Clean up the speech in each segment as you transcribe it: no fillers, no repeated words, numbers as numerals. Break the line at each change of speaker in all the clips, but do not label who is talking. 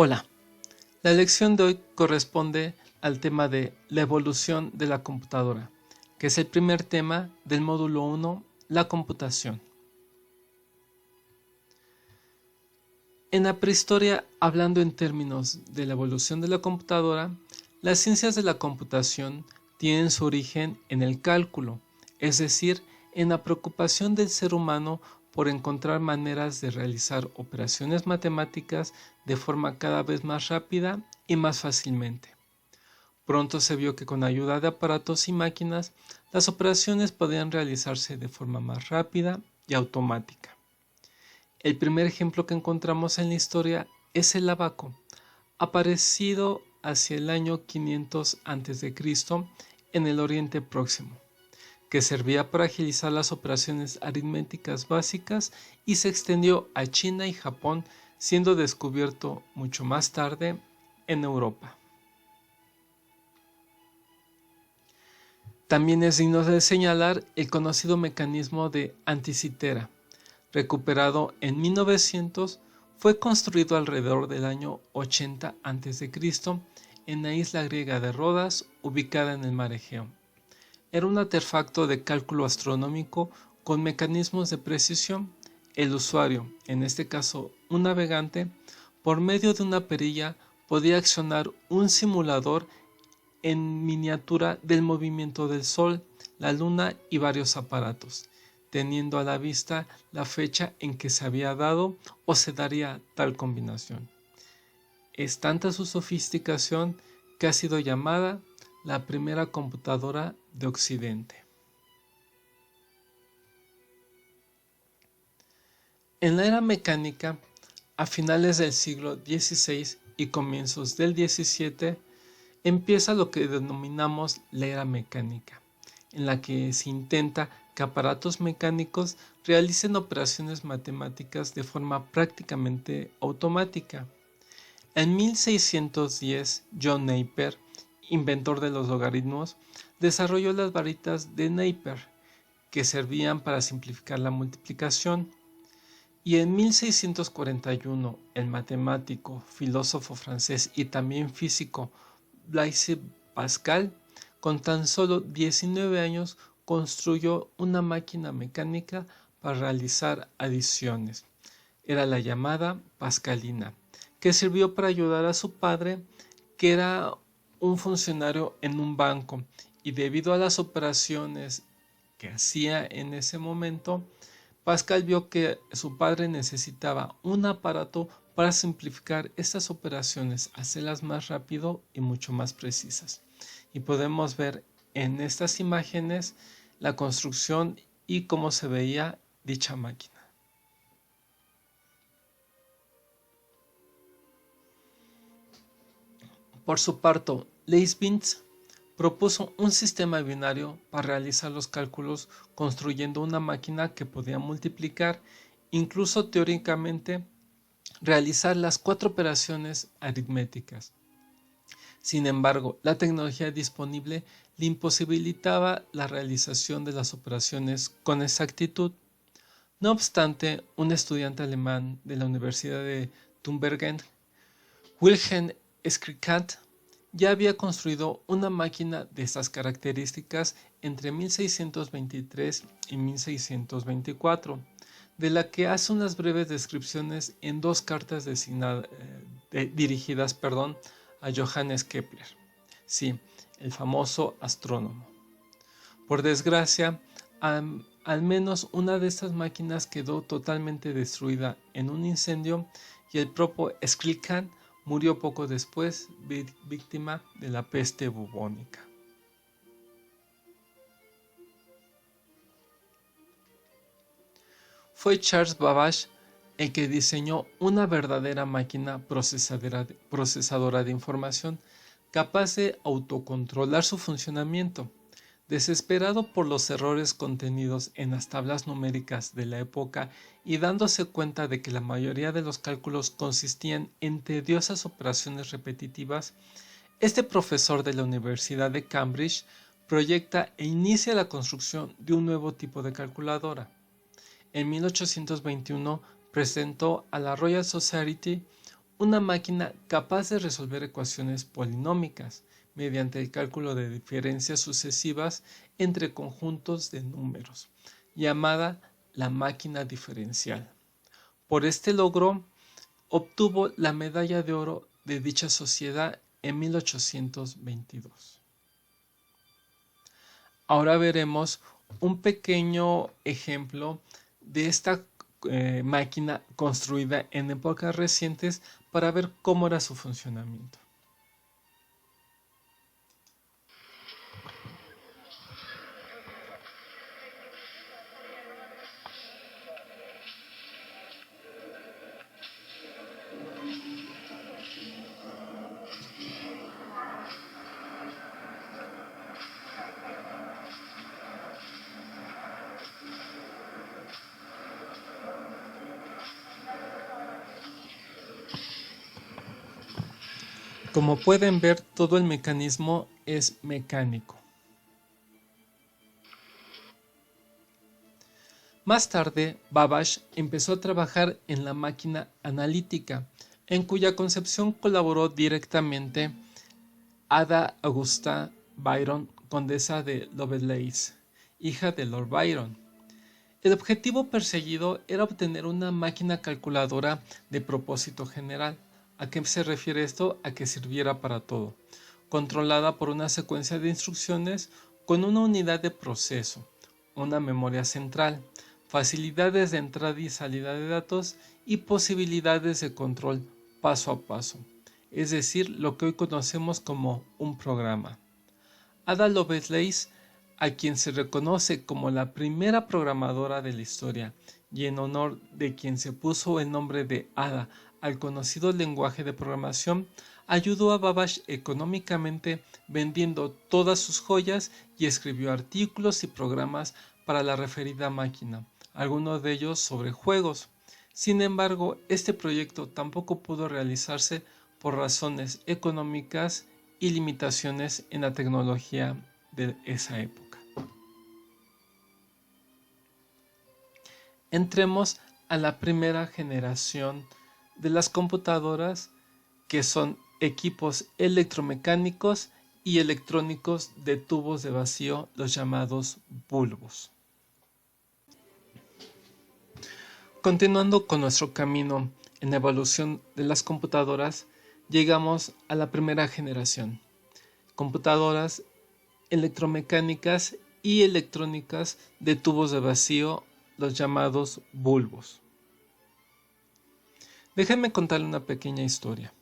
Hola, la lección de hoy corresponde al tema de la evolución de la computadora, que es el primer tema del módulo 1, la computación. En la prehistoria, hablando en términos de la evolución de la computadora, las ciencias de la computación tienen su origen en el cálculo, es decir, en la preocupación del ser humano por encontrar maneras de realizar operaciones matemáticas de forma cada vez más rápida y más fácilmente. Pronto se vio que con ayuda de aparatos y máquinas, las operaciones podían realizarse de forma más rápida y automática. El primer ejemplo que encontramos en la historia es el abaco, aparecido hacia el año 500 a.C. en el Oriente Próximo, que servía para agilizar las operaciones aritméticas básicas y se extendió a China y Japón, siendo descubierto mucho más tarde en Europa. También es digno de señalar el conocido mecanismo de anticitera, recuperado en 1900, fue construido alrededor del año 80 a.C. en la isla griega de Rodas, ubicada en el mar Egeo. Era un artefacto de cálculo astronómico con mecanismos de precisión. El usuario, en este caso un navegante, por medio de una perilla podía accionar un simulador en miniatura del movimiento del Sol, la Luna y varios aparatos, teniendo a la vista la fecha en que se había dado o se daría tal combinación. Es tanta su sofisticación que ha sido llamada la primera computadora de Occidente. En la era mecánica, a finales del siglo XVI y comienzos del XVII, empieza lo que denominamos la era mecánica, en la que se intenta que aparatos mecánicos realicen operaciones matemáticas de forma prácticamente automática. En 1610, John Napier, inventor de los logaritmos, desarrolló las varitas de Napier, que servían para simplificar la multiplicación. Y en 1641, el matemático, filósofo francés y también físico Blaise Pascal, con tan solo 19 años, construyó una máquina mecánica para realizar adiciones. Era la llamada Pascalina, que sirvió para ayudar a su padre, que era un funcionario en un banco, y debido a las operaciones que hacía en ese momento, Pascal vio que su padre necesitaba un aparato para simplificar estas operaciones, hacerlas más rápido y mucho más precisas. Y podemos ver en estas imágenes la construcción y cómo se veía dicha máquina. Por su parte, Leibniz propuso un sistema binario para realizar los cálculos, construyendo una máquina que podía multiplicar, incluso teóricamente, realizar las 4 operaciones aritméticas. Sin embargo, la tecnología disponible le imposibilitaba la realización de las operaciones con exactitud. No obstante, un estudiante alemán de la Universidad de Tübingen, Wilhelm Schicklgard, ya había construido una máquina de estas características entre 1623 y 1624, de la que hace unas breves descripciones en 2 cartas dirigidas a Johannes Kepler, sí, el famoso astrónomo. Por desgracia, al menos una de estas máquinas quedó totalmente destruida en un incendio y el propio Schicklgard murió poco después, víctima de la peste bubónica. Fue Charles Babbage el que diseñó una verdadera máquina procesadora de información capaz de autocontrolar su funcionamiento. Desesperado por los errores contenidos en las tablas numéricas de la época y dándose cuenta de que la mayoría de los cálculos consistían en tediosas operaciones repetitivas, este profesor de la Universidad de Cambridge proyecta e inicia la construcción de un nuevo tipo de calculadora. En 1821 presentó a la Royal Society una máquina capaz de resolver ecuaciones polinómicas mediante el cálculo de diferencias sucesivas entre conjuntos de números, llamada la máquina diferencial. Por este logro, obtuvo la medalla de oro de dicha sociedad en 1822. Ahora veremos un pequeño ejemplo de esta máquina construida en épocas recientes para ver cómo era su funcionamiento. Como pueden ver, todo el mecanismo es mecánico. Más tarde, Babbage empezó a trabajar en la máquina analítica, en cuya concepción colaboró directamente Ada Augusta Byron, condesa de Lovelace, hija de Lord Byron. El objetivo perseguido era obtener una máquina calculadora de propósito general. ¿A qué se refiere esto? A que sirviera para todo, controlada por una secuencia de instrucciones con una unidad de proceso, una memoria central, facilidades de entrada y salida de datos y posibilidades de control paso a paso, es decir, lo que hoy conocemos como un programa. Ada Lovelace, a quien se reconoce como la primera programadora de la historia y en honor de quien se puso el nombre de Ada al conocido lenguaje de programación, ayudó a Babbage económicamente vendiendo todas sus joyas y escribió artículos y programas para la referida máquina, algunos de ellos sobre juegos. Sin embargo, este proyecto tampoco pudo realizarse por razones económicas y limitaciones en la tecnología de esa época. Entremos a la primera generación de las computadoras, que son equipos electromecánicos y electrónicos de tubos de vacío, los llamados bulbos. Continuando con nuestro camino en la evolución de las computadoras, llegamos a la primera generación, computadoras electromecánicas y electrónicas de tubos de vacío, los llamados bulbos. Déjenme contarle una pequeña historia.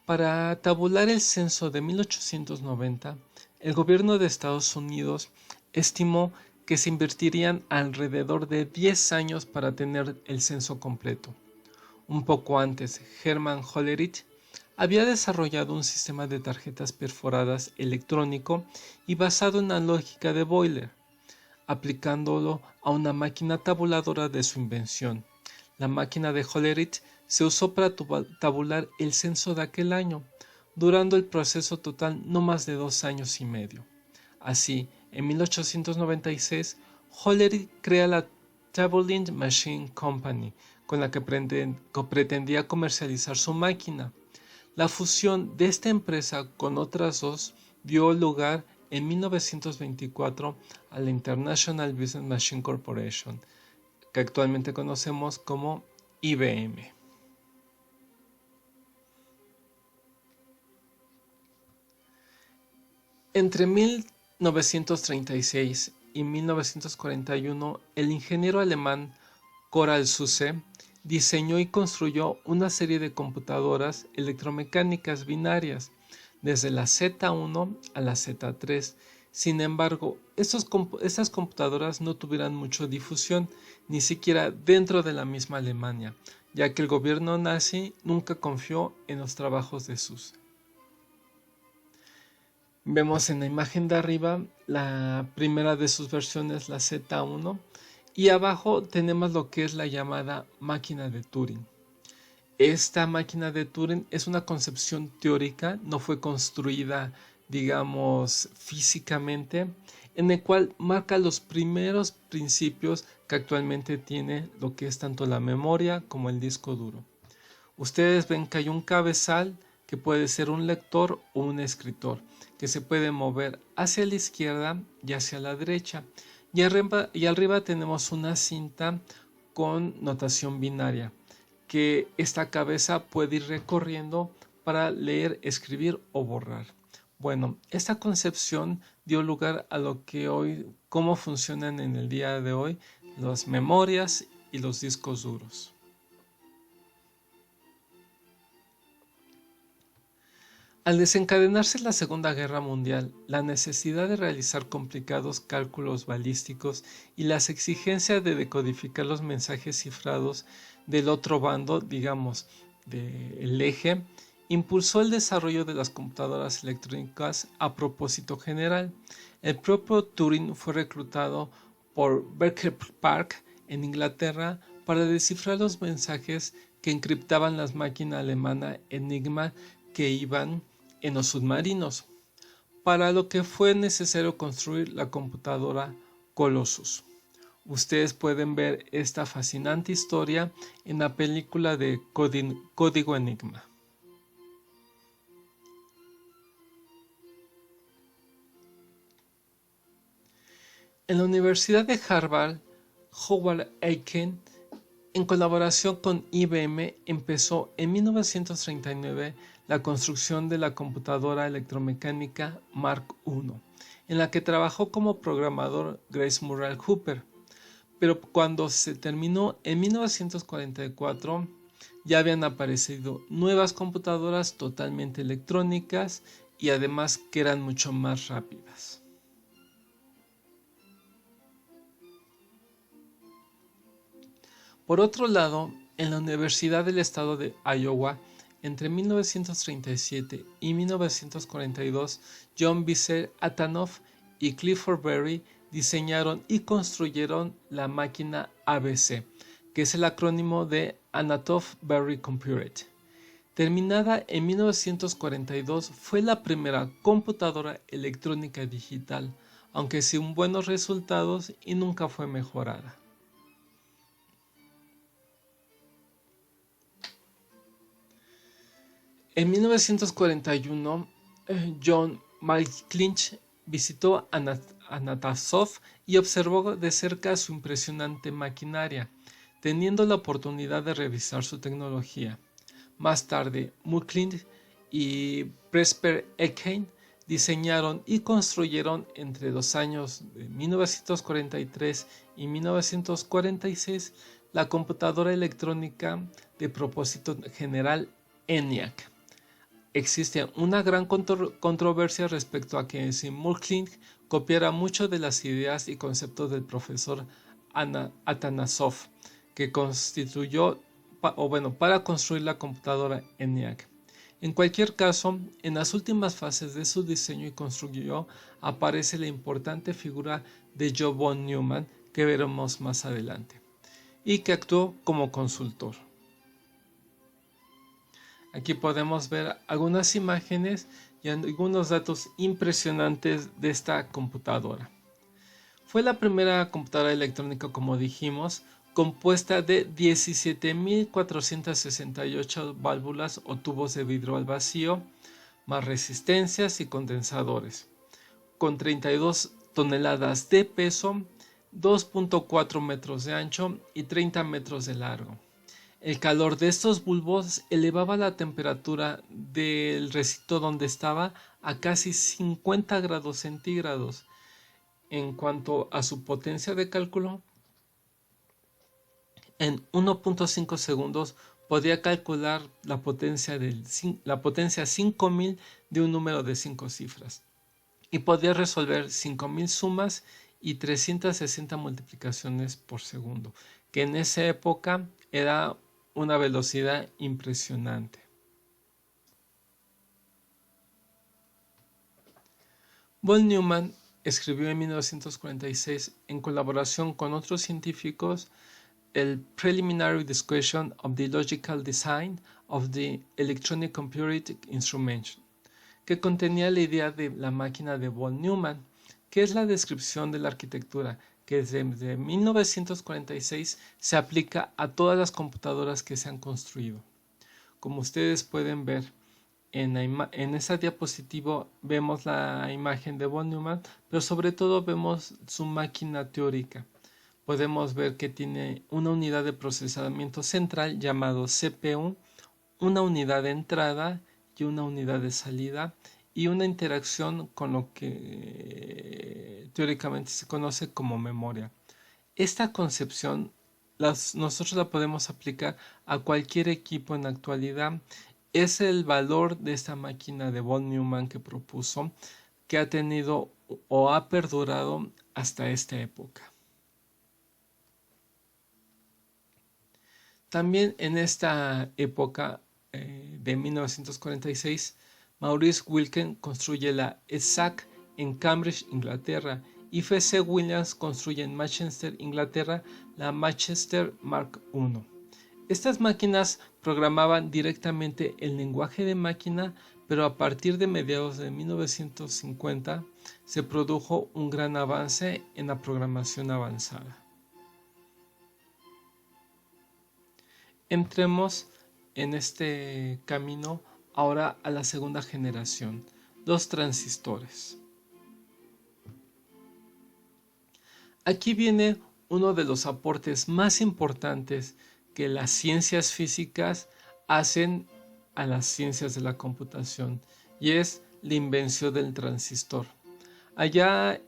Para tabular el censo de 1890, el gobierno de Estados Unidos estimó que se invertirían alrededor de 10 años para tener el censo completo. Un poco antes, Herman Hollerith había desarrollado un sistema de tarjetas perforadas electrónico y basado en la lógica de Boiler, aplicándolo a una máquina tabuladora de su invención. La máquina de Hollerith se usó para tabular el censo de aquel año, durando el proceso total no más de 2 años y medio. Así, en 1896, Hollerith crea la Tabulating Machine Company, con la que pretendía comercializar su máquina. La fusión de esta empresa con otras dos dio lugar en 1924 a la International Business Machine Corporation, que actualmente conocemos como IBM. Entre 1936 y 1941, el ingeniero alemán Coral Zuse diseñó y construyó una serie de computadoras electromecánicas binarias, desde la Z1 a la Z3. Sin embargo, estas computadoras no tuvieron mucha difusión, ni siquiera dentro de la misma Alemania, ya que el gobierno nazi nunca confió en los trabajos de Zuse. Vemos en la imagen de arriba la primera de sus versiones, la Z1, y abajo tenemos lo que es la llamada máquina de Turing. Esta máquina de Turing es una concepción teórica, no fue construida, digamos, físicamente, en el cual marca los primeros principios que actualmente tiene lo que es tanto la memoria como el disco duro. Ustedes ven que hay un cabezal que puede ser un lector o un escritor, que se puede mover hacia la izquierda y hacia la derecha. Y arriba tenemos una cinta con notación binaria, que esta cabeza puede ir recorriendo para leer, escribir o borrar. Bueno, esta concepción dio lugar a lo que hoy, cómo funcionan en el día de hoy las memorias y los discos duros. Al desencadenarse la Segunda Guerra Mundial, la necesidad de realizar complicados cálculos balísticos y las exigencias de decodificar los mensajes cifrados del otro bando, digamos, del eje, impulsó el desarrollo de las computadoras electrónicas a propósito general. El propio Turing fue reclutado por Berkeley Park en Inglaterra para descifrar los mensajes que encriptaban las máquinas alemanas Enigma que iban en los submarinos, para lo que fue necesario construir la computadora Colossus. Ustedes pueden ver esta fascinante historia en la película de Código Enigma. En la Universidad de Harvard, Howard Aiken, en colaboración con IBM, empezó en 1939 la construcción de la computadora electromecánica Mark I, en la que trabajó como programador Grace Murray Hooper. Pero cuando se terminó en 1944, ya habían aparecido nuevas computadoras totalmente electrónicas y además que eran mucho más rápidas. Por otro lado, en la Universidad del Estado de Iowa, entre 1937 y 1942, John Visser Atanoff y Clifford Berry diseñaron y construyeron la máquina ABC, que es el acrónimo de Anatoff-Berry Computer. Terminada en 1942, fue la primera computadora electrónica digital, aunque sin buenos resultados y nunca fue mejorada. En 1941, John McClinch visitó a Natasov y observó de cerca su impresionante maquinaria, teniendo la oportunidad de revisar su tecnología. Más tarde, McClinch y Presper Aiken diseñaron y construyeron entre los años de 1943 y 1946 la computadora electrónica de propósito general ENIAC. Existe una gran controversia respecto a que si McClinch copiara mucho de las ideas y conceptos del profesor Atanasov, que constituyó para construir la computadora ENIAC. En cualquier caso, en las últimas fases de su diseño y construcción aparece la importante figura de John von Neumann, que veremos más adelante, y que actuó como consultor. Aquí podemos ver algunas imágenes y algunos datos impresionantes de esta computadora. Fue la primera computadora electrónica, como dijimos, compuesta de 17.468 válvulas o tubos de vidrio al vacío, más resistencias y condensadores, con 32 toneladas de peso, 2.4 metros de ancho y 30 metros de largo. El calor de estos bulbos elevaba la temperatura del recinto donde estaba a casi 50 grados centígrados. En cuanto a su potencia de cálculo, en 1.5 segundos podía calcular la potencia 5000 de un número de 5 cifras y podía resolver 5000 sumas y 360 multiplicaciones por segundo, que en esa época era una velocidad impresionante. Von Neumann escribió en 1946, en colaboración con otros científicos, el Preliminary Discussion of the Logical Design of the Electronic Computing Instrument, que contenía la idea de la máquina de von Neumann, que es la descripción de la arquitectura que desde 1946 se aplica a todas las computadoras que se han construido. Como ustedes pueden ver en esa diapositiva, vemos la imagen de von Neumann, pero sobre todo vemos su máquina teórica. Podemos ver que tiene una unidad de procesamiento central llamado CPU, una unidad de entrada y una unidad de salida, y una interacción con lo que teóricamente se conoce como memoria. Esta concepción nosotros la podemos aplicar a cualquier equipo en la actualidad. Es el valor de esta máquina de von Neumann que propuso, que ha tenido o ha perdurado hasta esta época. También en esta época de 1946, Maurice Wilken construye la ESAC en Cambridge, Inglaterra, y F.C. Williams construye en Manchester, Inglaterra, la Manchester Mark I. Estas máquinas programaban directamente el lenguaje de máquina, pero a partir de mediados de 1950 se produjo un gran avance en la programación avanzada. Entremos en este camino ahora a la segunda generación, los transistores. Aquí viene uno de los aportes más importantes que las ciencias físicas hacen a las ciencias de la computación, y es la invención del transistor. Allá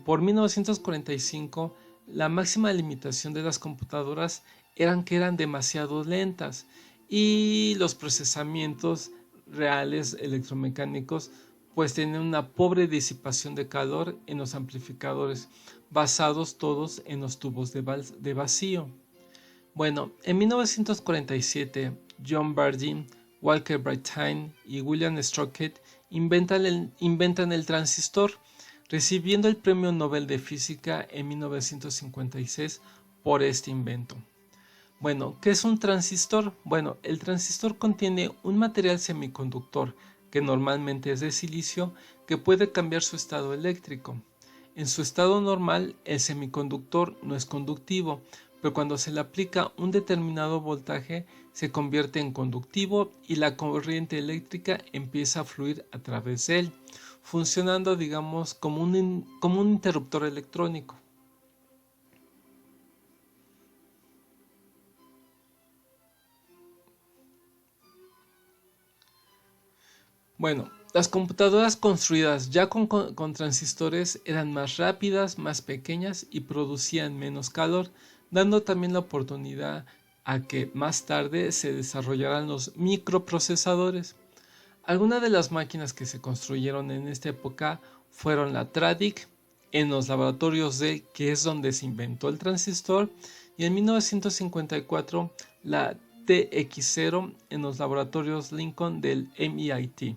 por 1945, la máxima limitación de las computadoras eran que eran demasiado lentas y los procesamientos reales electromecánicos pues tenían una pobre disipación de calor en los amplificadores, basados todos en los tubos de vacío. Bueno, en 1947, John Bardeen, Walker Brattain y William Strockett inventan el transistor, recibiendo el Premio Nobel de Física en 1956 por este invento. Bueno, ¿qué es un transistor? Bueno, el transistor contiene un material semiconductor, que normalmente es de silicio, que puede cambiar su estado eléctrico. En su estado normal, el semiconductor no es conductivo, pero cuando se le aplica un determinado voltaje, se convierte en conductivo y la corriente eléctrica empieza a fluir a través de él, funcionando, digamos, como un interruptor electrónico. Bueno, las computadoras construidas ya con transistores eran más rápidas, más pequeñas y producían menos calor, dando también la oportunidad a que más tarde se desarrollaran los microprocesadores. Algunas de las máquinas que se construyeron en esta época fueron la Tradic en los laboratorios que es donde se inventó el transistor, y en 1954 la TX0 en los laboratorios Lincoln del MIT,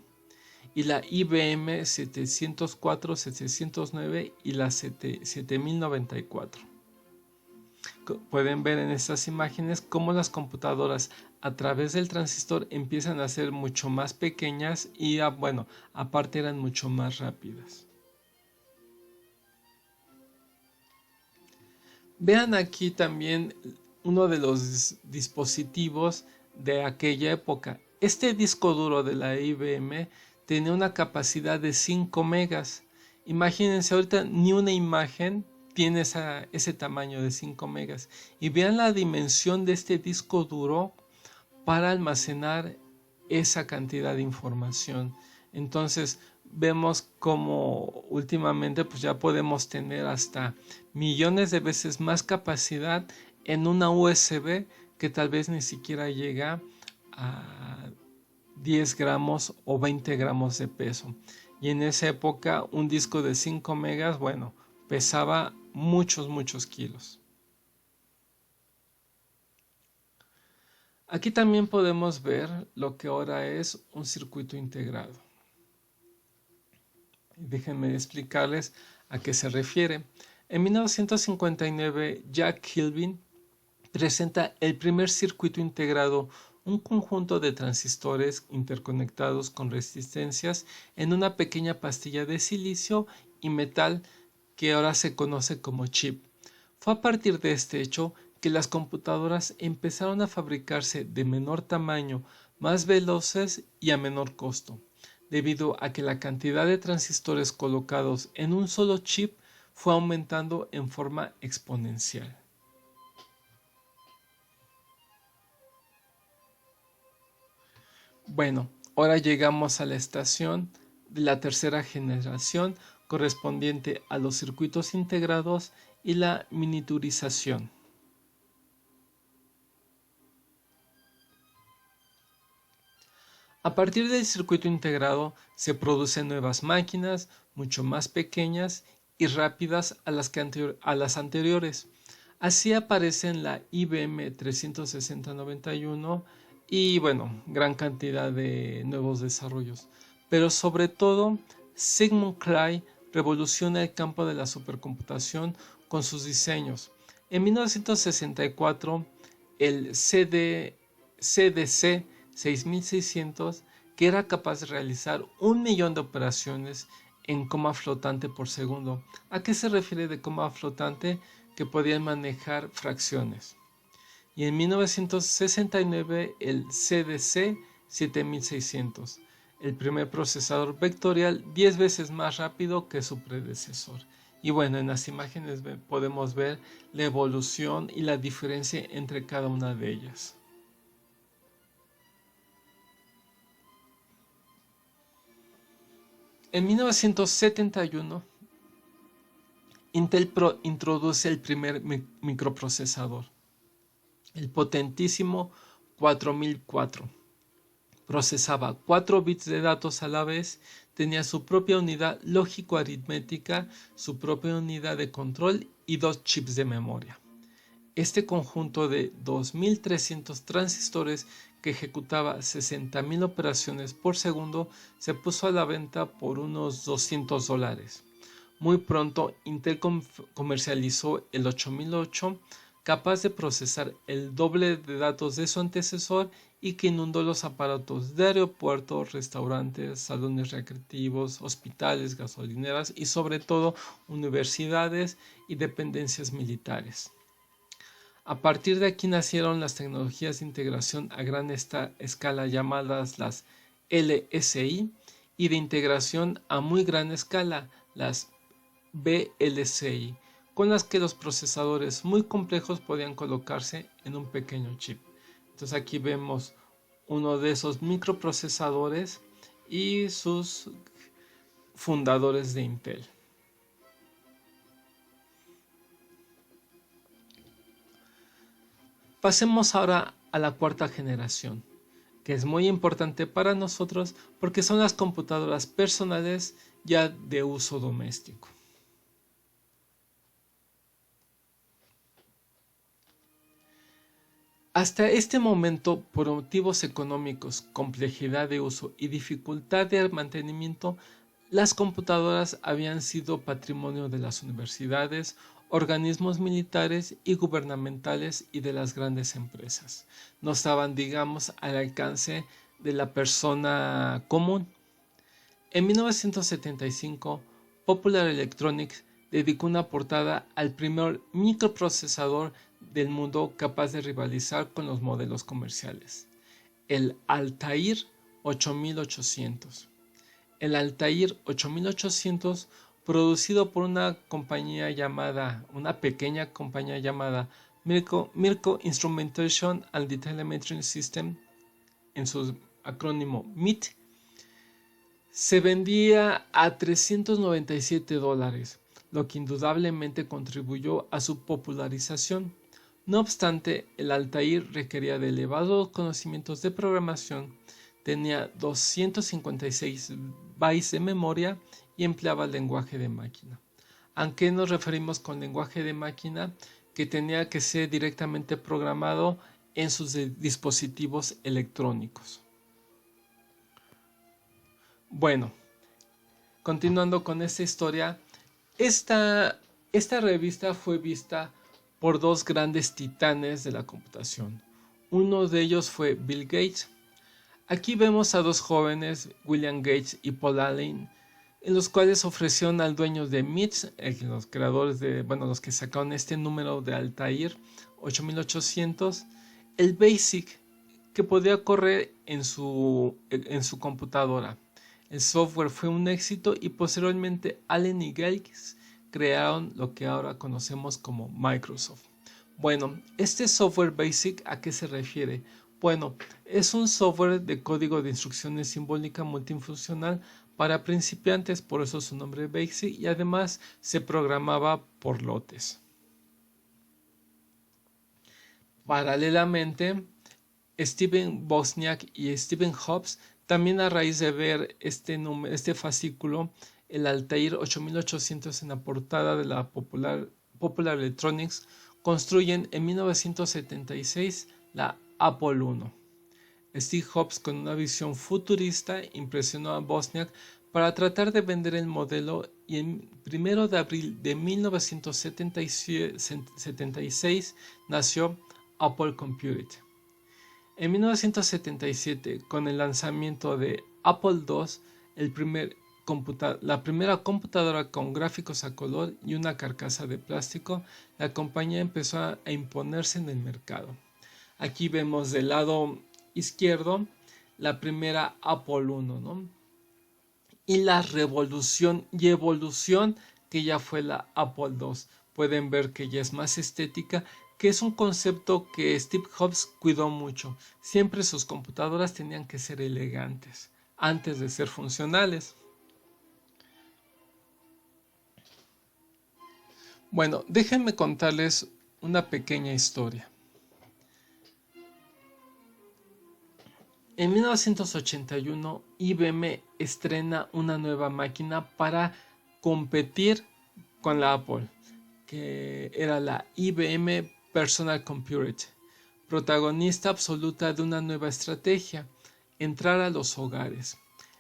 y la IBM 704, 709 y la 7094. Pueden ver en estas imágenes cómo las computadoras a través del transistor empiezan a ser mucho más pequeñas y aparte eran mucho más rápidas. Vean aquí también uno de los dispositivos de aquella época. Este disco duro de la IBM tenía una capacidad de 5 megas. Imagínense, ahorita ni una imagen tiene ese tamaño de 5 megas. Y vean la dimensión de este disco duro para almacenar esa cantidad de información. Entonces vemos como últimamente pues ya podemos tener hasta millones de veces más capacidad en una USB que tal vez ni siquiera llega a 10 gramos o 20 gramos de peso. Y en esa época un disco de 5 megas, pesaba muchos kilos. Aquí también podemos ver lo que ahora es un circuito integrado. Déjenme explicarles a qué se refiere. En 1959, Jack Kilby presenta el primer circuito integrado, un conjunto de transistores interconectados con resistencias en una pequeña pastilla de silicio y metal que ahora se conoce como chip. Fue a partir de este hecho que las computadoras empezaron a fabricarse de menor tamaño más veloces y a menor costo, debido a que la cantidad de transistores colocados en un solo chip fue aumentando en forma exponencial. Bueno, ahora llegamos a la estación de la tercera generación correspondiente a los circuitos integrados y la miniaturización. A partir del circuito integrado se producen nuevas máquinas mucho más pequeñas y rápidas a las anteriores. Así aparecen la IBM 36091 y bueno, gran cantidad de nuevos desarrollos. Pero sobre todo, Sigmund Cray revoluciona el campo de la supercomputación con sus diseños. En 1964, el CDC 6600, que era capaz de realizar 1.000.000 de operaciones en coma flotante por segundo. ¿A qué se refiere de coma flotante? Que podían manejar fracciones. Y en 1969 el CDC 7600, el primer procesador vectorial 10 veces más rápido que su predecesor. Y bueno, en las imágenes podemos ver la evolución y la diferencia entre cada una de ellas. En 1971, Intel introduce el primer microprocesador, el potentísimo 4004. Procesaba 4 bits de datos a la vez, tenía su propia unidad lógico-aritmética, su propia unidad de control y 2 chips de memoria. Este conjunto de 2300 transistores que ejecutaba 60.000 operaciones por segundo se puso a la venta por unos $200. Muy pronto Intel comercializó el 8008, capaz de procesar el doble de datos de su antecesor y que inundó los aparatos de aeropuertos, restaurantes, salones recreativos, hospitales, gasolineras y sobre todo universidades y dependencias militares. A partir de aquí nacieron las tecnologías de integración a gran escala llamadas las LSI y de integración a muy gran escala, las VLSI, con las que los procesadores muy complejos podían colocarse en un pequeño chip. Entonces aquí vemos uno de esos microprocesadores y sus fundadores de Intel. Pasemos ahora a la cuarta generación, que es muy importante para nosotros porque son las computadoras personales ya de uso doméstico. Hasta este momento, por motivos económicos, complejidad de uso y dificultad de mantenimiento, las computadoras habían sido patrimonio de las universidades, organismos militares y gubernamentales y de las grandes empresas. No estaban, digamos, al alcance de la persona común. En 1975, Popular Electronics dedicó una portada al primer microprocesador del mundo capaz de rivalizar con los modelos comerciales, el Altair 8800. El Altair 8800, producido por una pequeña compañía llamada Mirco Instrumentation and Telemetry System, en su acrónimo MIT, se vendía a $397, lo que indudablemente contribuyó a su popularización. No obstante, el Altair requería de elevados conocimientos de programación, tenía 256 bytes de memoria y empleaba lenguaje de máquina. ¿A qué nos referimos con lenguaje de máquina? Que tenía que ser directamente programado en sus dispositivos electrónicos. Bueno, continuando con esta historia, esta revista fue vista por dos grandes titanes de la computación. Uno de ellos fue Bill Gates. Aquí vemos a dos jóvenes, William Gates y Paul Allen, en los cuales ofrecieron al dueño de MIT, los creadores los que sacaron este número de Altair 8800, el BASIC, que podía correr en su computadora. El software fue un éxito y posteriormente Allen y Gates crearon lo que ahora conocemos como Microsoft. Bueno, este software BASIC, ¿a qué se refiere? Bueno, es un software de código de instrucciones simbólica multifuncional para principiantes, por eso su nombre BASIC, y además se programaba por lotes. Paralelamente, Steven Wozniak y Stephen Jobs, también a raíz de ver este fascículo, el Altair 8800 en la portada de la Popular Electronics, construyen en 1976 la Apple I. Steve Jobs, con una visión futurista, impresionó a Wozniak para tratar de vender el modelo, y el 1 de abril de 1976 nació Apple Computer. En 1977, con el lanzamiento de Apple II, la primera computadora con gráficos a color y una carcasa de plástico, la compañía empezó a imponerse en el mercado. Aquí vemos del lado izquierdo la primera Apple I, ¿no? Y la revolución y evolución que ya fue la Apple II. Pueden ver que ya es más estética, que es un concepto que Steve Jobs cuidó mucho. Siempre sus computadoras tenían que ser elegantes antes de ser funcionales. Bueno, déjenme contarles una pequeña historia. En 1981, IBM estrena una nueva máquina para competir con la Apple, que era la IBM Personal Computer, protagonista absoluta de una nueva estrategia: entrar a los hogares.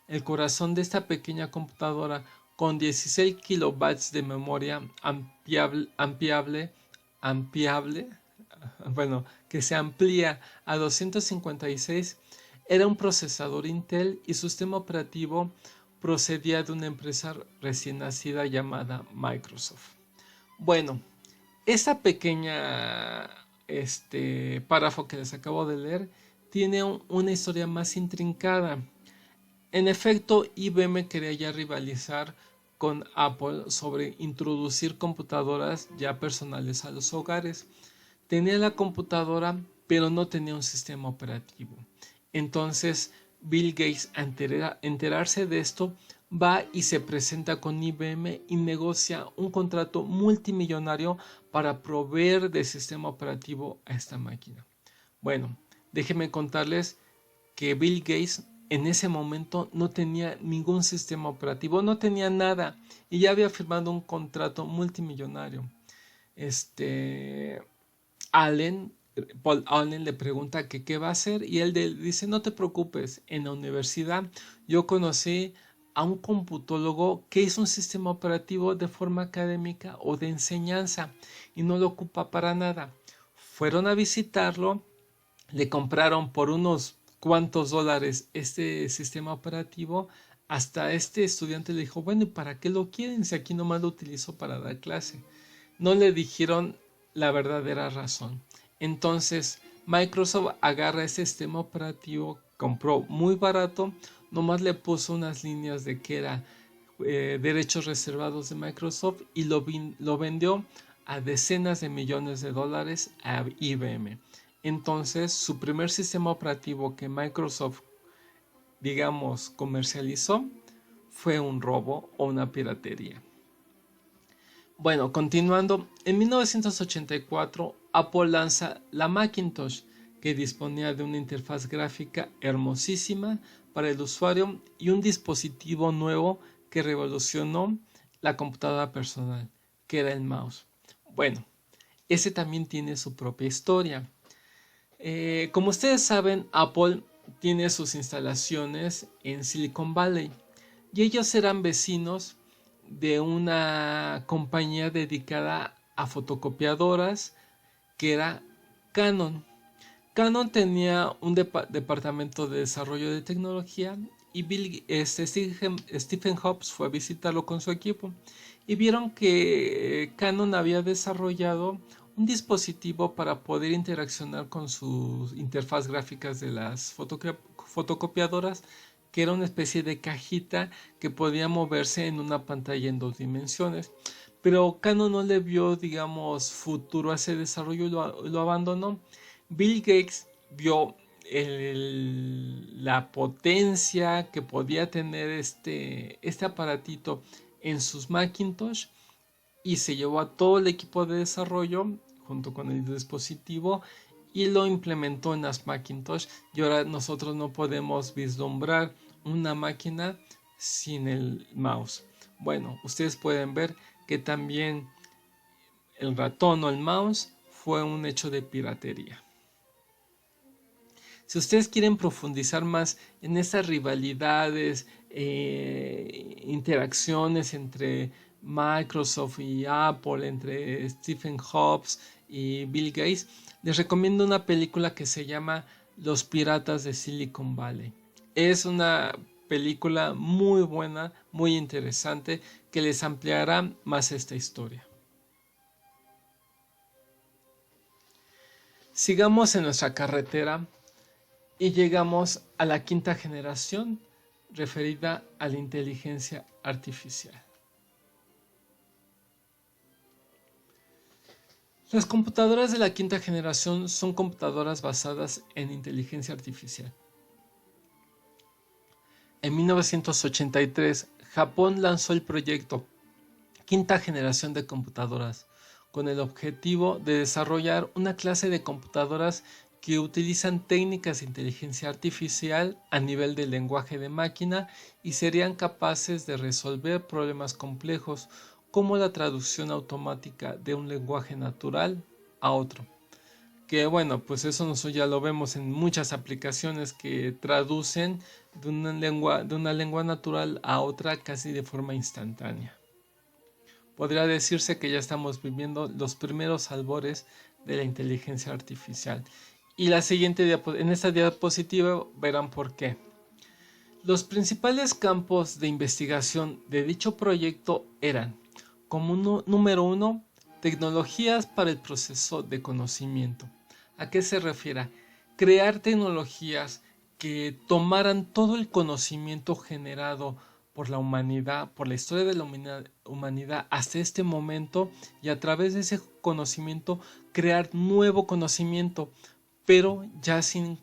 El corazón de esta pequeña computadora, con 16 kilobytes de memoria ampliable, que se amplía a 256, era un procesador Intel, y su sistema operativo procedía de una empresa recién nacida llamada Microsoft. Bueno, esa pequeña párrafo que les acabo de leer tiene una historia más intrincada. En efecto, IBM quería ya rivalizar con Apple sobre introducir computadoras ya personales a los hogares. Tenía la computadora, pero no tenía un sistema operativo. Entonces, Bill Gates, al enterarse de esto, va y se presenta con IBM y negocia un contrato multimillonario para proveer de sistema operativo a esta máquina. Bueno, déjenme contarles que Bill Gates en ese momento no tenía ningún sistema operativo, no tenía nada, y ya había firmado un contrato multimillonario. Paul Allen le pregunta que qué va a hacer, y él dice: no te preocupes, en la universidad yo conocí a un computólogo que hizo un sistema operativo de forma académica o de enseñanza y no lo ocupa para nada. Fueron a visitarlo, le compraron por unos cuantos dólares este sistema operativo. Hasta este estudiante le dijo: bueno, ¿y para qué lo quieren si aquí nomás lo utilizo para dar clase? No le dijeron la verdadera razón. Entonces Microsoft agarra ese sistema operativo, compró muy barato, nomás le puso unas líneas de que era derechos reservados de Microsoft, y lo vendió a decenas de millones de dólares a IBM. Entonces su primer sistema operativo que Microsoft, digamos, comercializó fue un robo o una piratería. Bueno, continuando, en 1984 Apple lanza la Macintosh, que disponía de una interfaz gráfica hermosísima para el usuario y un dispositivo nuevo que revolucionó la computadora personal, que era el mouse. Bueno, ese también tiene su propia historia. Como ustedes saben, Apple tiene sus instalaciones en Silicon Valley, y ellos eran vecinos de una compañía dedicada a fotocopiadoras, que era Canon. Canon tenía un departamento de desarrollo de tecnología, y Stephen Jobs fue a visitarlo con su equipo, y vieron que Canon había desarrollado un dispositivo para poder interaccionar con sus interfaz gráficas de las fotocopiadoras, que era una especie de cajita que podía moverse en una pantalla en 2 dimensiones. Pero Canon no le vio, digamos, futuro a ese desarrollo y lo abandonó. Bill Gates vio la potencia que podía tener este aparatito en sus Macintosh y se llevó a todo el equipo de desarrollo junto con el dispositivo y lo implementó en las Macintosh, y ahora nosotros no podemos vislumbrar una máquina sin el mouse. Bueno, ustedes pueden ver que también el ratón o el mouse fue un hecho de piratería. Si ustedes quieren profundizar más en esas rivalidades, interacciones entre Microsoft y Apple, entre Stephen Jobs y Bill Gates, les recomiendo una película que se llama Los Piratas de Silicon Valley. Es una película muy buena, muy interesante, que les ampliará más esta historia. Sigamos en nuestra carretera y llegamos a la quinta generación, referida a la inteligencia artificial. Las computadoras de la quinta generación son computadoras basadas en inteligencia artificial. En 1983, Japón lanzó el proyecto Quinta Generación de Computadoras, con el objetivo de desarrollar una clase de computadoras que utilizan técnicas de inteligencia artificial a nivel de lenguaje de máquina y serían capaces de resolver problemas complejos como la traducción automática de un lenguaje natural a otro. Que bueno, pues eso nosotros ya lo vemos en muchas aplicaciones que traducen de una lengua natural a otra casi de forma instantánea. Podría decirse que ya estamos viviendo los primeros albores de la inteligencia artificial. Y en esta diapositiva verán por qué. Los principales campos de investigación de dicho proyecto eran, como número 1, tecnologías para el proceso de conocimiento. ¿A qué se refiere? Crear tecnologías que tomaran todo el conocimiento generado por la humanidad, por la historia de la humanidad hasta este momento, y a través de ese conocimiento crear nuevo conocimiento, pero ya sin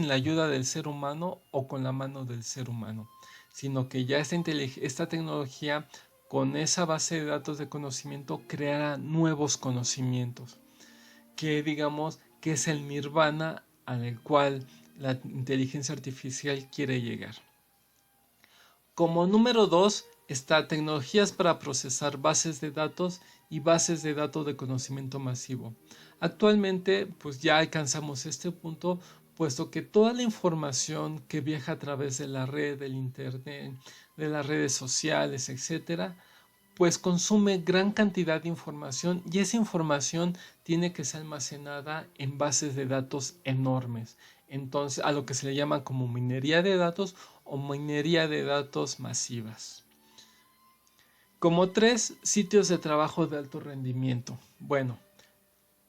la ayuda del ser humano o con la mano del ser humano, sino que ya esta tecnología con esa base de datos de conocimiento creará nuevos conocimientos, que digamos que es el nirvana al cual la inteligencia artificial quiere llegar. Como número 2 está tecnologías para procesar bases de datos y bases de datos de conocimiento masivo. Actualmente pues ya alcanzamos este punto, puesto que toda la información que viaja a través de la red, del internet, de las redes sociales, etcétera, pues consume gran cantidad de información, y esa información tiene que ser almacenada en bases de datos enormes. Entonces, a lo que se le llama como minería de datos o minería de datos masivas. Como 3, sitios de trabajo de alto rendimiento. Bueno,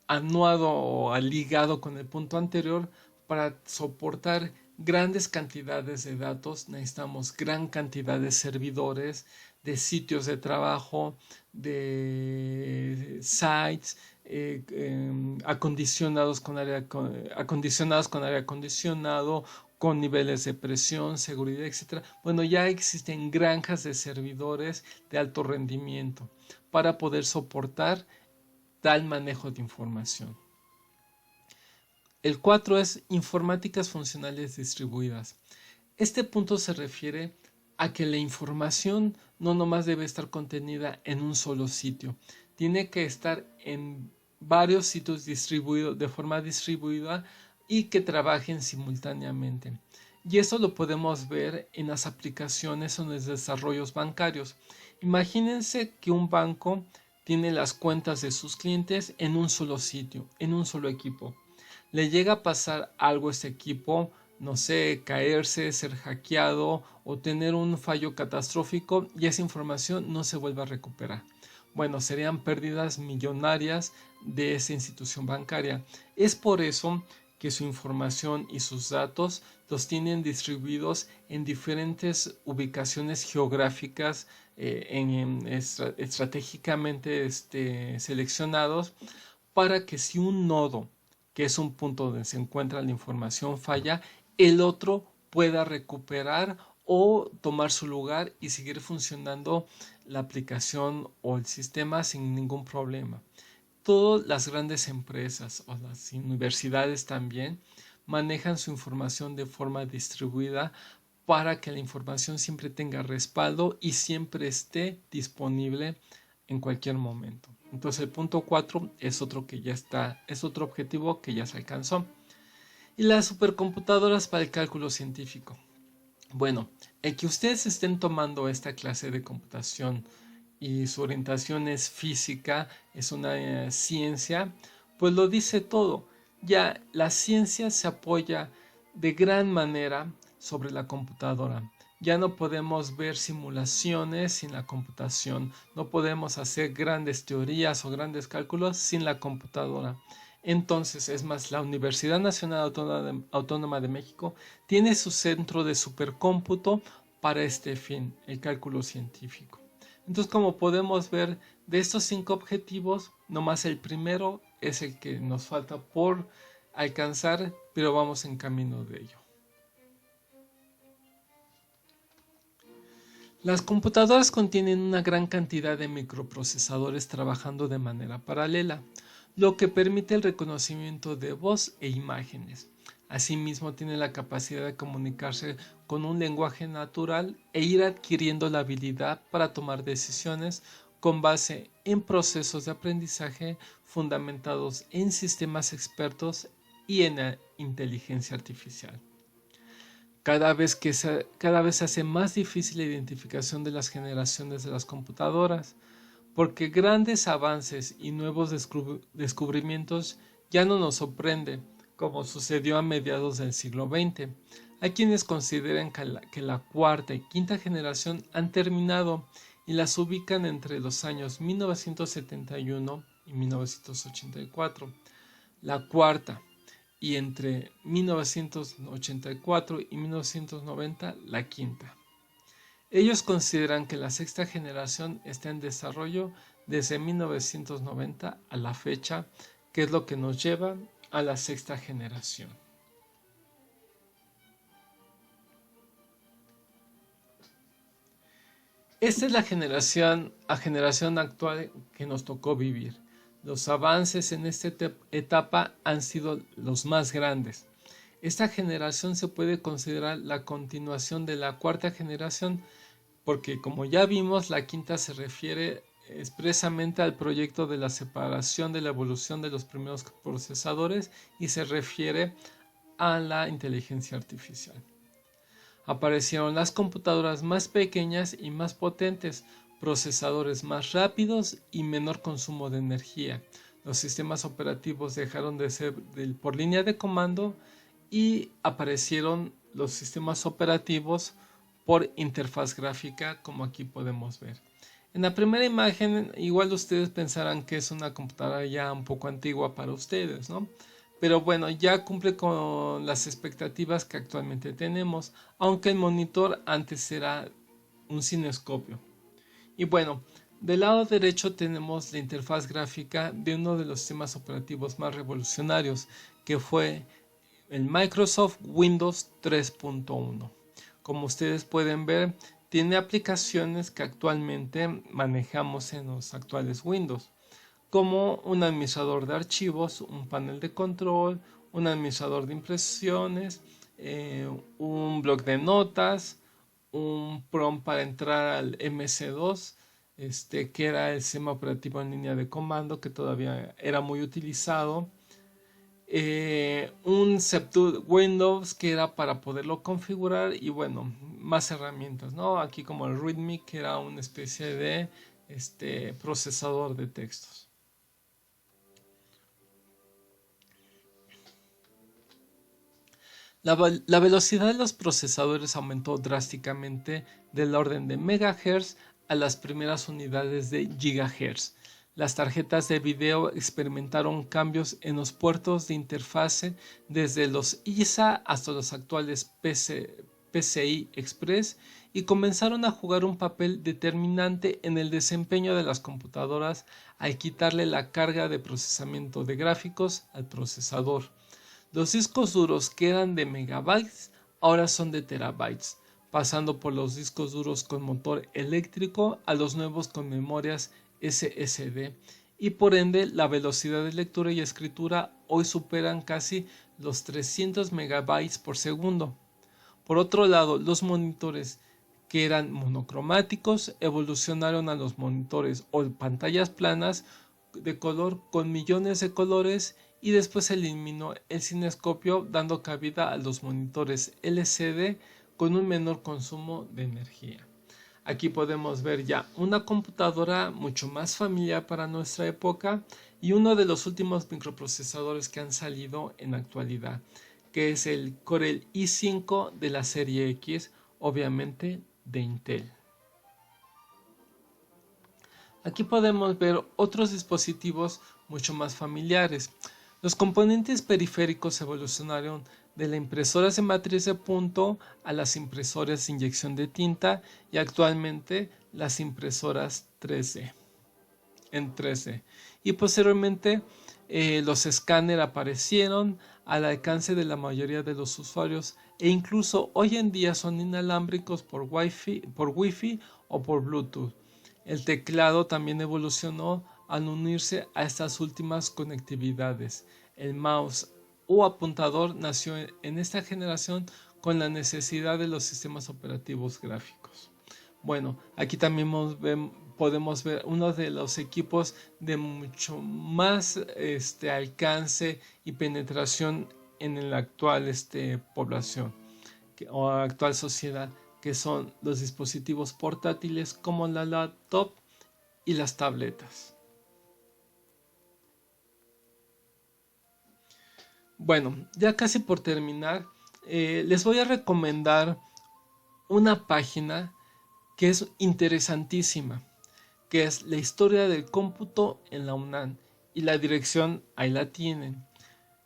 anuado o ligado con el punto anterior, para soportar grandes cantidades de datos necesitamos gran cantidad de servidores, de sitios de trabajo, de sites acondicionados con aire acondicionado, con niveles de presión, seguridad, etc. Bueno, ya existen granjas de servidores de alto rendimiento para poder soportar tal manejo de información. El 4 es informáticas funcionales distribuidas. Este punto se refiere a que la información no nomás debe estar contenida en un solo sitio, tiene que estar en varios sitios distribuidos de forma distribuida y que trabajen simultáneamente. Y eso lo podemos ver en las aplicaciones o en los desarrollos bancarios. Imagínense que un banco tiene las cuentas de sus clientes en un solo sitio, en un solo equipo. Le llega a pasar algo a este equipo, no sé, caerse, ser hackeado o tener un fallo catastrófico, y esa información no se vuelve a recuperar. bueno, serían pérdidas millonarias de esa institución bancaria. Es por eso que su información y sus datos los tienen distribuidos en diferentes ubicaciones geográficas estratégicamente seleccionados para que si un nodo, que es un punto donde se encuentra la información, falla, el otro pueda recuperar o tomar su lugar y seguir funcionando la aplicación o el sistema sin ningún problema. Todas las grandes empresas o las universidades también manejan su información de forma distribuida para que la información siempre tenga respaldo y siempre esté disponible en cualquier momento. Entonces el punto 4 es otro que ya está, es otro objetivo que ya se alcanzó. Y las supercomputadoras para el cálculo científico. Bueno, el que ustedes estén tomando esta clase de computación y su orientación es física, es una ciencia, pues lo dice todo. Ya la ciencia se apoya de gran manera sobre la computadora. Ya no podemos ver simulaciones sin la computación, no podemos hacer grandes teorías o grandes cálculos sin la computadora. Entonces, es más, la Universidad Nacional Autónoma de México tiene su centro de supercómputo para este fin, el cálculo científico. Entonces, como podemos ver, de estos 5 objetivos, nomás el primero es el que nos falta por alcanzar, pero vamos en camino de ello. Las computadoras contienen una gran cantidad de microprocesadores trabajando de manera paralela, lo que permite el reconocimiento de voz e imágenes. Asimismo, tiene la capacidad de comunicarse con un lenguaje natural e ir adquiriendo la habilidad para tomar decisiones con base en procesos de aprendizaje fundamentados en sistemas expertos y en la inteligencia artificial. Cada vez se hace más difícil la identificación de las generaciones de las computadoras, porque grandes avances y nuevos descubrimientos ya no nos sorprenden, como sucedió a mediados del siglo XX. Hay quienes consideran que la cuarta y quinta generación han terminado y las ubican entre los años 1971 y 1984. La cuarta, y entre 1984 y 1990 la quinta. Ellos consideran que la sexta generación está en desarrollo desde 1990 a la fecha, que es lo que nos lleva a la sexta generación. Esta es la generación actual que nos tocó vivir. Los avances en esta etapa han sido los más grandes. Esta generación se puede considerar la continuación de la cuarta generación porque, como ya vimos, la quinta se refiere expresamente al proyecto de la separación de la evolución de los primeros procesadores y se refiere a la inteligencia artificial. Aparecieron las computadoras más pequeñas y más potentes, procesadores más rápidos y menor consumo de energía. Los sistemas operativos dejaron de ser por línea de comando y aparecieron los sistemas operativos por interfaz gráfica, como aquí podemos ver. En la primera imagen, igual ustedes pensarán que es una computadora ya un poco antigua para ustedes, ¿no? Pero bueno, ya cumple con las expectativas que actualmente tenemos, aunque el monitor antes era un cinescopio. Y bueno, del lado derecho tenemos la interfaz gráfica de uno de los sistemas operativos más revolucionarios, que fue el Microsoft Windows 3.1. Como ustedes pueden ver, tiene aplicaciones que actualmente manejamos en los actuales Windows, como un administrador de archivos, un panel de control, un administrador de impresiones, un bloc de notas, un prompt para entrar al MC2, que era el sistema operativo en línea de comando que todavía era muy utilizado. Un Septud Windows que era para poderlo configurar y bueno, más herramientas, ¿no? Aquí como el README que era una especie de procesador de textos. La velocidad de los procesadores aumentó drásticamente del orden de megahertz a las primeras unidades de gigahertz. Las tarjetas de video experimentaron cambios en los puertos de interfase desde los ISA hasta los actuales PCI Express y comenzaron a jugar un papel determinante en el desempeño de las computadoras al quitarle la carga de procesamiento de gráficos al procesador. Los discos duros que eran de megabytes ahora son de terabytes, pasando por los discos duros con motor eléctrico a los nuevos con memorias SSD, y por ende la velocidad de lectura y escritura hoy superan casi los 300 megabytes por segundo. Por otro lado, los monitores que eran monocromáticos evolucionaron a los monitores o pantallas planas de color con millones de colores, y después se eliminó el cinescopio dando cabida a los monitores LCD con un menor consumo de energía. Aquí podemos ver ya una computadora mucho más familiar para nuestra época y uno de los últimos microprocesadores que han salido en la actualidad, que es el Core i5 de la serie X, obviamente de Intel. Aquí podemos ver otros dispositivos mucho más familiares. Los componentes periféricos evolucionaron de las impresoras de matriz de punto a las impresoras de inyección de tinta y actualmente las impresoras 3D en 3D. Y posteriormente los escáneres aparecieron al alcance de la mayoría de los usuarios e incluso hoy en día son inalámbricos por Wi-Fi o por Bluetooth. El teclado también evolucionó al unirse a estas últimas conectividades. El mouse o apuntador nació en esta generación con la necesidad de los sistemas operativos gráficos. Bueno, aquí también podemos ver uno de los equipos de mucho más alcance y penetración en la actual población o actual sociedad, que son los dispositivos portátiles como la laptop y las tabletas. Bueno, ya casi por terminar, les voy a recomendar una página que es interesantísima, que es la historia del cómputo en la UNAM, y la dirección ahí la tienen.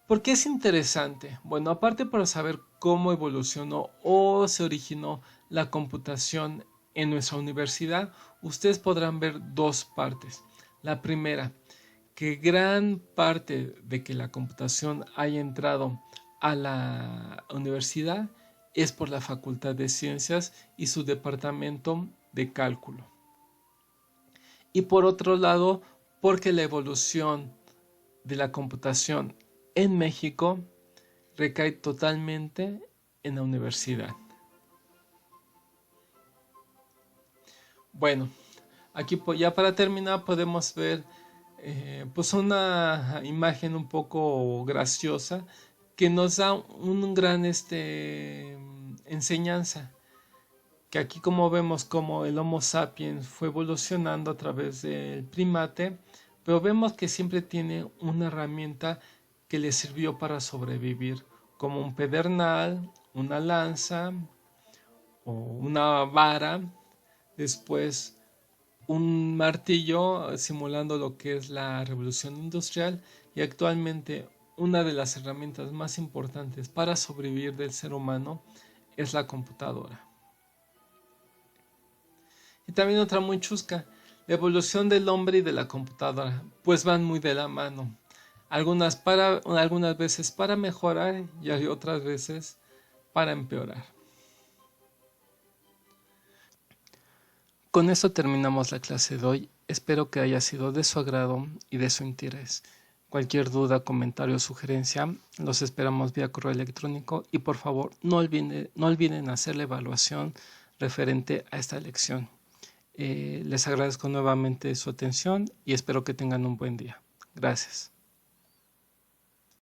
¿Por qué es interesante? Bueno, aparte para saber cómo evolucionó o se originó la computación en nuestra universidad, ustedes podrán ver dos partes. La primera, que gran parte de que la computación haya entrado a la universidad es por la Facultad de Ciencias y su departamento de cálculo. Y por otro lado, porque la evolución de la computación en México recae totalmente en la universidad. Bueno, aquí ya para terminar podemos ver pues una imagen un poco graciosa que nos da un gran enseñanza, que aquí como vemos como el Homo sapiens fue evolucionando a través del primate, pero vemos que siempre tiene una herramienta que le sirvió para sobrevivir, como un pedernal, una lanza o una vara, después un martillo simulando lo que es la revolución industrial, y actualmente una de las herramientas más importantes para sobrevivir del ser humano es la computadora. Y también otra muy chusca, la evolución del hombre y de la computadora, pues van muy de la mano. Algunas veces para mejorar y otras veces para empeorar. Con esto terminamos la clase de hoy. Espero que haya sido de su agrado y de su interés. Cualquier duda, comentario o sugerencia, los esperamos vía correo electrónico, y por favor no olviden hacer la evaluación referente a esta lección. Les agradezco nuevamente su atención y espero que tengan un buen día. Gracias.